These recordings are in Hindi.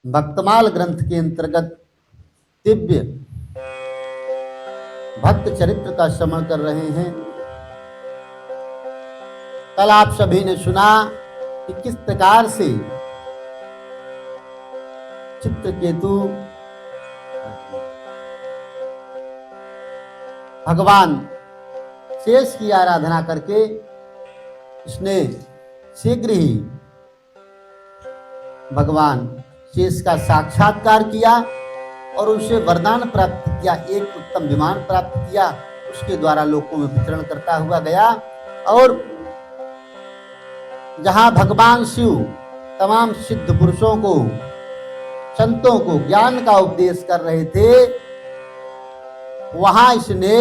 भक्तमाल ग्रंथ के अंतर्गत दिव्य भक्त चरित्र का श्रवण कर रहे हैं। कल आप सभी ने सुना कि किस प्रकार से चित्रकेतु भगवान शेष की आराधना करके उसने शीघ्र ही भगवान शेष का साक्षात्कार किया और उसे वरदान प्राप्त किया, एक उत्तम विमान प्राप्त किया। उसके द्वारा लोकों में विचरण करता हुआ गया और जहां भगवान शिव तमाम सिद्ध पुरुषों को, संतों को ज्ञान का उपदेश कर रहे थे, वहां इसने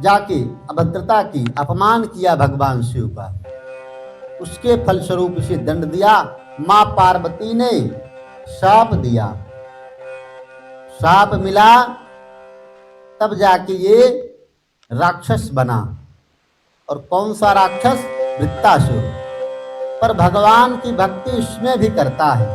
जाके अभद्रता की, अपमान किया भगवान शिव का। उसके फलस्वरूप इसे दंड दिया। मां पार्वती ने शाप दिया, शाप मिला, तब जाके ये राक्षस बना। और कौन सा राक्षस? वृत्तासुर। पर भगवान की भक्ति इसमें भी करता है,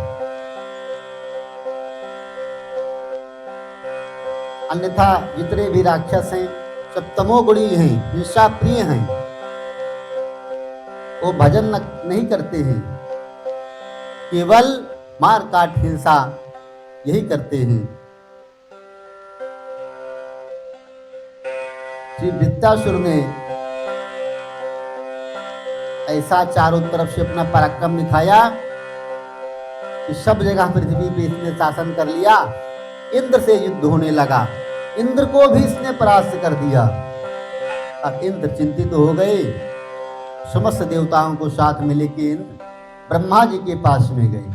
अन्यथा जितने भी राक्षस हैं सब तमोगुणी हैं, हिंसा प्रिय हैं, वो भजन नहीं करते हैं, केवल मार काट हिंसा यही करते हैं। श्री वृत्तासुर ने ऐसा चारों तरफ से अपना पराक्रम दिखाया कि सब जगह पृथ्वी पे इसने शासन कर लिया। इंद्र से युद्ध होने लगा, इंद्र को भी इसने परास्त कर दिया। अब इंद्र चिंतित हो गए, समस्त देवताओं को साथ में लेके इंद्र ब्रह्मा जी के पास में गए।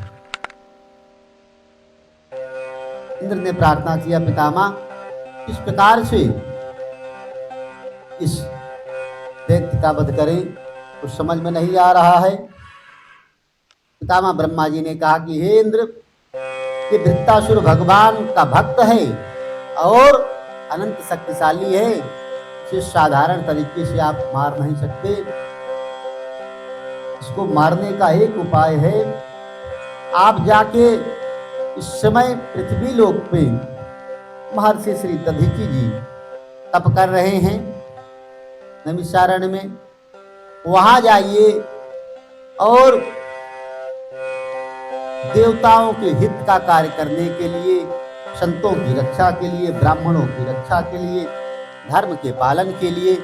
इंद्र ने प्रार्थना किया, पितामह किस प्रकार से इस दैत्य का वध करें, कुछ समझ में नहीं आ रहा है। पितामह ब्रह्मा जी ने कहा कि हे इंद्र, ये वृत्तासुर भगवान का भक्त है और अनंत शक्तिशाली है, इसे साधारण तरीके से आप मार नहीं सकते। इसको मारने का एक उपाय है, आप जाके इस समय पृथ्वी लोक पे महर्षि श्री दधीचि जी तप कर रहे हैं नैमिषारण्य में, वहां जाइए और देवताओं के हित का कार्य करने के लिए, संतों की रक्षा के लिए, ब्राह्मणों की रक्षा के लिए, धर्म के पालन के लिए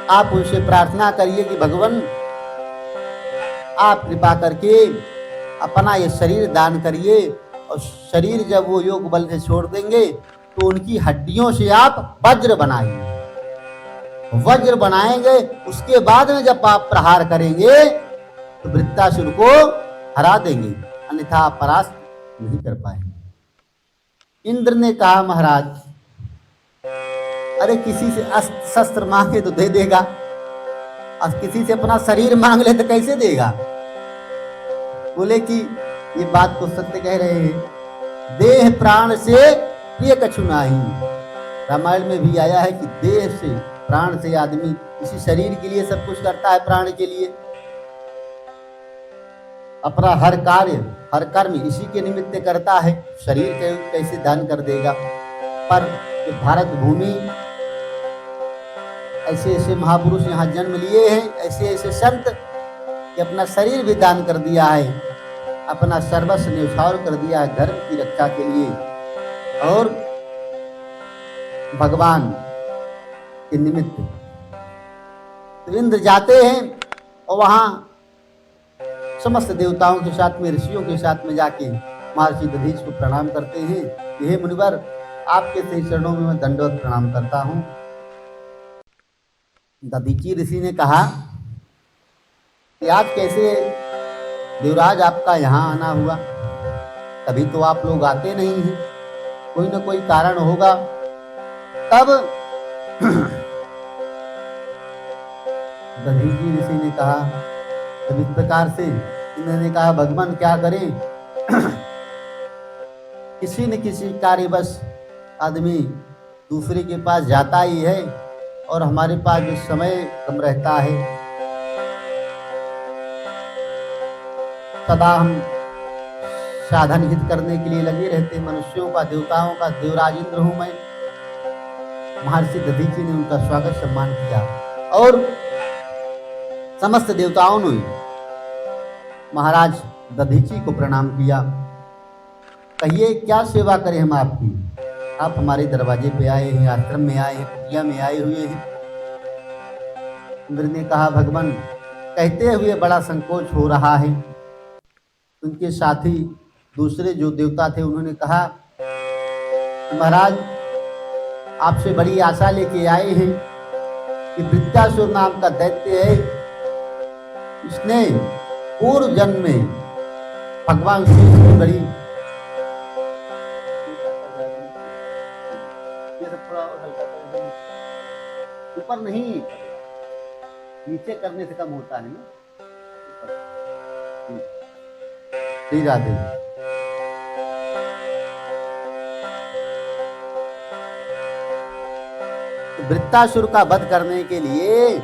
आप उनसे प्रार्थना करिए कि भगवान आप कृपा करके अपना ये शरीर दान करिए, और शरीर जब वो योग बल से छोड़ देंगे तो उनकी हड्डियों से आप वज्र बनाइए। वज्र बनाएंगे, उसके बाद में जब आप प्रहार करेंगे तो वृत्तासुर को हरा देंगे, अन्यथा आप परास्त नहीं कर पाएंगे। इंद्र ने कहा, महाराज अरे किसी से अस्त्र शस्त्र मांगे तो दे देगा, और किसी से अपना शरीर मांग ले तो कैसे देगा। बोले कि ये बात तो सत्य कह रहे हैं, देह प्राण से प्रिय कछु नाही। रामायण में भी आया है कि देह से, प्राण से आदमी इसी शरीर के लिए सब कुछ करता है, प्राण के लिए अपना हर कार्य हर कर्म इसी के निमित्त करता है, शरीर कैसे दान कर देगा। पर ये भारत भूमि, ऐसे ऐसे महापुरुष यहाँ जन्म लिए हैं, ऐसे ऐसे संत कि अपना शरीर भी दान कर दिया है, अपना सर्वस्व न्यौछावर कर दिया है धर्म की रक्षा के लिए और भगवान के निमित्त। तो इंद्र जाते हैं और वहां समस्त देवताओं के साथ में, ऋषियों के साथ में जाके महर्षि दधीचि को प्रणाम करते हैं। हे मुनिवर, आपके श्री चरणों में मैं दंडवत प्रणाम करता हूँ। दधीचि ऋषि ने कहा कि आज कैसे देवराज आपका यहाँ आना हुआ, कभी तो आप लोग आते नहीं हैं, कोई ना कोई कारण होगा। तब दधीचि ऋषि ने कहा, तब इस प्रकार से इन्होंने कहा, भगवान क्या करें, किसी न किसी कार्यवश आदमी दूसरे के पास जाता ही है और हमारे पास जो समय कम रहता है, सदा हम साधन हित करने के लिए लगे रहते, मनुष्यों का, देवताओं का देवराज इंद्र हूं मैं। महर्षि दधीची ने उनका स्वागत सम्मान किया और समस्त देवताओं ने महाराज दधीची को प्रणाम किया। कहिए क्या सेवा करें हम आपकी? आप हमारे दरवाजे पे आए हैं, आश्रम में आए हैं, कुटिया में आए हुए हैं। इंद्र ने कहा, भगवान, कहते हुए बड़ा संकोच हो रहा है। उनके साथी दूसरे जो देवता थे उन्होंने कहा, महाराज आपसे बड़ी आशा लेके आए हैं कि वृत्तासुर नाम का दैत्य है, इसने पूर्व जन्म में भगवान शिव की बड़ी ऊपर नहीं, नीचे करने से कम होता है ना। श्री राधे। वृत्तासुर का वध करने के लिए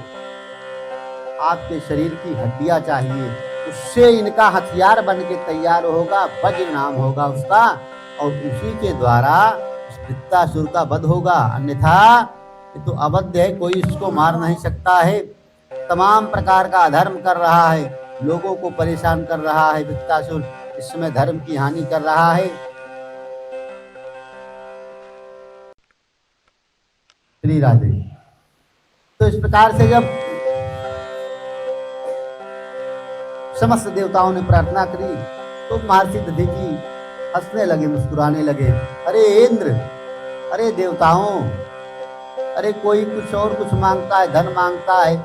आपके शरीर की हड्डियां चाहिए, उससे इनका हथियार बन के तैयार होगा, वज्र नाम होगा उसका, और उसी के द्वारा वृत्तासुर का वध होगा। अन्यथा ये तो अवध्य है, कोई इसको मार नहीं सकता है। तमाम प्रकार का अधर्म कर रहा है, लोगों को परेशान कर रहा है वृत्तासुर, इस समय धर्म की हानि कर रहा है। श्री राधे। तो इस प्रकार से जब समस्त देवताओं ने प्रार्थना करी तो महर्षि दधीची हंसने लगे, मुस्कुराने लगे। अरे इंद्र, अरे देवताओं, अरे कोई कुछ और कुछ मांगता है, धन मांगता है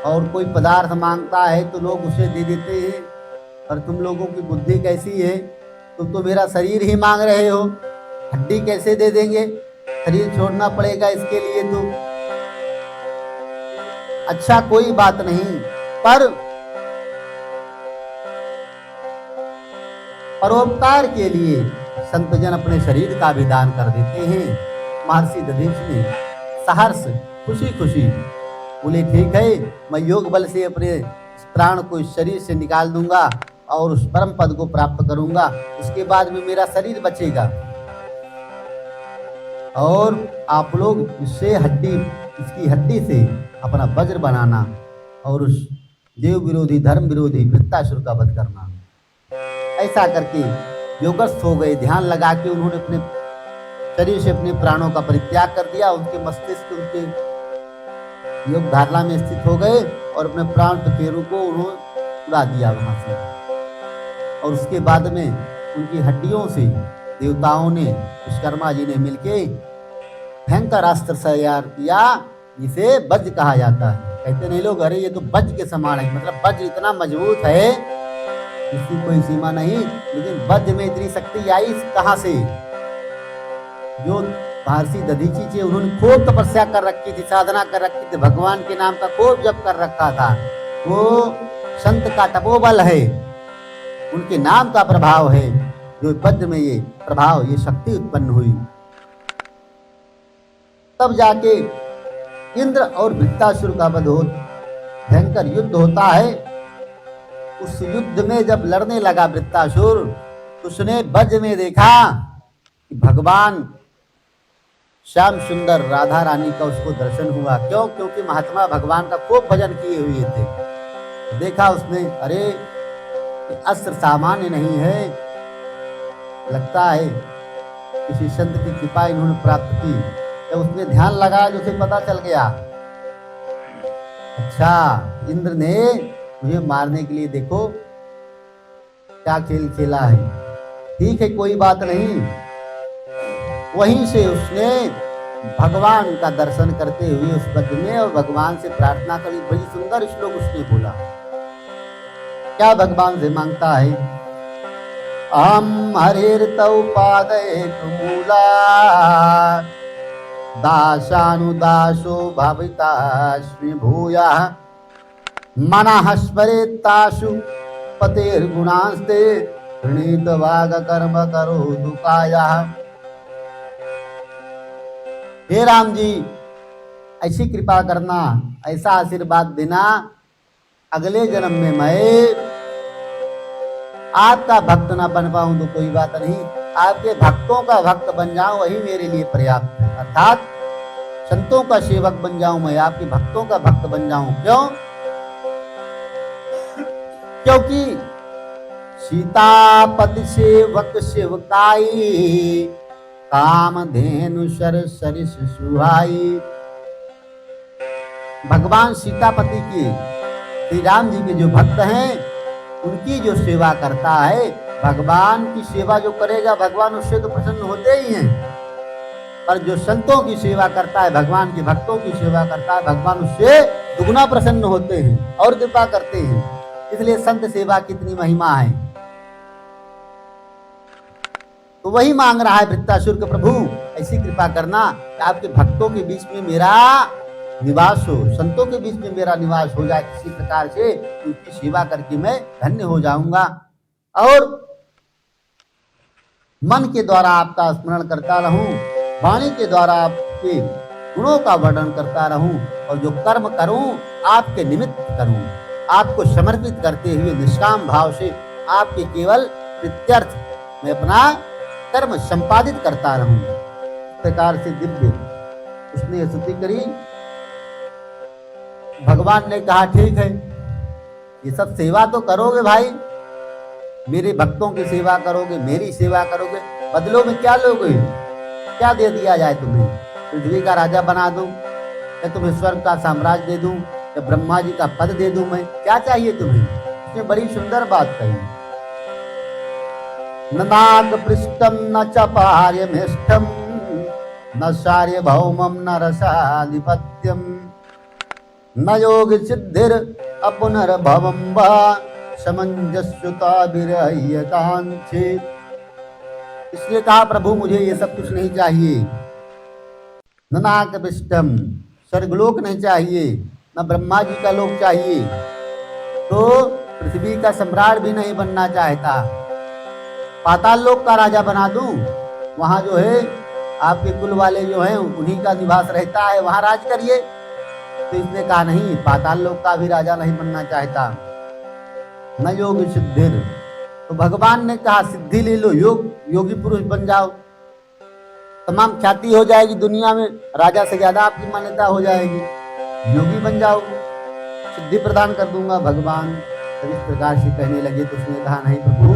और कोई पदार्थ मांगता है तो लोग उसे दे देते हैं, और तुम लोगों की बुद्धि कैसी है? तुम तो मेरा शरीर ही मांग रहे हो, हड्डी कैसे दे देंगे? शरीर छोड़ना पड़ेगा इसके लिए तो। अच्छा कोई बात नहीं, पर परोपकार के लिए संतजन अपने शरीर का भी दान कर देते हैं। महर्षि दधीची ने सहर्ष खुशी खुशी बोले, ठीक है, मैं योग बल से अपने प्राण को इस शरीर से निकाल दूंगा और उस परम पद को प्राप्त करूंगा, उसके बाद में मेरा शरीर बचेगा और आप लोग इससे इसकी हड्डी से अपना वज्र बनाना और उस देव विरोधी, धर्म विरोधी वृत्तासुर का वध करना। ऐसा करके योगस्थ हो गए। ध्यान लगा के उन्होंने अपने शरीर से अपने प्राणों का परित्याग कर दिया। उनके मस्तिष्क उनके योग धारणा में स्थित हो गए और अपने प्राण फेरू को उन्होंने उड़ा दिया वहां से। और उसके बाद में उनकी हड्डियों से देवताओं ने, विश्वकर्मा जी ने मिलके भयंकर अस्त्र तैयार किया, जिसे वज्र कहा जाता है। कहते नहीं लोग, अरे ये तो वज्र के समान है, मतलब वज्र इतना मजबूत है, इसकी कोई सीमा नहीं। लेकिन वज्र में इतनी शक्ति आई कहां से? जो महर्षि दधीची थे, उन्होंने खूब तपस्या कर रखी थी, साधना कर रखी थी, भगवान के नाम का खूब जप कर रखा था। वो संत का तपोबल है, उनके नाम का प्रभाव है, जो वज्र में ये प्रभाव, ये शक्ति उत्पन्न हुई। तब जाके इंद्र और वृत्तासुर का वध हो, भयंकर युद्ध होता है। उस युद्ध में जब लड़ने लगा वृत्तासुर, उसने वज्र में देखा कि भगवान श्याम सुंदर राधा रानी का उसको दर्शन हुआ। क्यों? क्योंकि महात्मा भगवान का खूब भजन किए हुए थे। देखा उसने, अरे अस्त्र सामान्य नहीं है, लगता है किसी संत की कृपा इन्होंने प्राप्त की। जब उसने ध्यान लगाया तो उसे पता चल गया, अच्छा इंद्र ने मुझे मारने के लिए देखो क्या खेल खेला है। ठीक है, कोई बात नहीं। वहीं से उसने भगवान का दर्शन करते हुए उस वज्र में और भगवान से प्रार्थना करी। बड़ी सुंदर श्लोक उसने बोला। क्या भगवान से मांगता है? अहम हरिर्तौ पादयेतुमूला दासानुदासो भवितास्मि भूयः मनः स्मरेत्तासु पतेर्गुणास्ते प्रणीत वाग कर्म करोतु कायः। हे राम जी, ऐसी कृपा करना, ऐसा आशीर्वाद देना, अगले जन्म में मैं आपका भक्त ना बन पाऊं तो कोई बात नहीं, आपके भक्तों का भक्त बन जाऊं वही मेरे लिए पर्याप्त है। अर्थात संतों का सेवक बन जाऊं, मैं आपके भक्तों का भक्त बन जाऊं। क्यों? क्योंकि सीतापति सेवक सेवकाई, कामधेनु सर सरिस सुहाई। भगवान सीतापति के, श्री राम जी के जो भक्त हैं, उनकी जो सेवा करता है, भगवान की सेवा जो करेगा भगवान उससे तो प्रसन्न होते ही हैं, पर जो संतों की सेवा करता है, भगवान के भक्तों की सेवा करता है, भगवान उससे दुगना प्रसन्न होते हैं और कृपा करते हैं। इसलिए संत सेवा कितनी महिमा है। तो वही मांग रहा है वृत्तासुर के प्रभु, ऐसी कृपा करना कि आपके भक्तों के बीच में मेरा निवास हो, संतों के बीच में मेरा निवास हो जाए किसी प्रकार से, उनकी सेवा करके मैं धन्य हो जाऊंगा और मन के द्वारा आपका स्मरण करता रहूं, वाणी के द्वारा आपके गुणों का वर्णन करता रहूं और जो कर्म करूं आपके निमित्त करूं, आपको समर्पित करते हुए निष्काम भाव से आपके केवल प्रीत्यर्थ में अपना कर्म संपादित करता रहूं। इस प्रकार से दिव्य उसने स्तुति करी। भगवान ने कहा ठीक है, ये सब सेवा तो करोगे भाई, मेरे भक्तों की सेवा करोगे, मेरी सेवा करोगे, बदलो में क्या लोगे? क्या दे दिया जाए तुम्हें? पृथ्वी का राजा बना दूं, या तुम्हें स्वर्ग का साम्राज्य दे दूं, या ब्रह्मा जी का पद दे दूं? मैं क्या चाहिए तुम्हें? उसने बड़ी सुंदर बात कही, न नाग पृष्ठम न च पार्यमेष्ठम न शार्य भौमम न रसाधिपत्यम न योग सिद्धिर अपुनर्भवम वा समंजस्यता विरह्यकांक्षे। इसलिए कहा प्रभु मुझे ये सब कुछ नहीं चाहिए, न नाग पृष्ठम स्वर्गलोक नहीं चाहिए, न ब्रह्मा जी का लोक चाहिए, तो पृथ्वी का सम्राट भी नहीं बनना चाहता, पाताल लोक का राजा बना दूं, वहां जो है आपके कुल वाले जो हैं उन्हीं का निवास रहता है, वहां राज करिए। तो इसने कहा नहीं, पाताल लोक का भी राजा नहीं बनना चाहता। न योग सिद्धिर, तो भगवान ने कहा सिद्धि ले लो, योगी पुरुष बन जाओ, तमाम ख्याति हो जाएगी दुनिया में, राजा से ज्यादा आपकी मान्यता हो जाएगी, योगी बन जाओ, सिद्धि प्रदान कर दूंगा भगवान। तब इस प्रकार से कहने लगे तो उसने कहा नहीं प्रभु,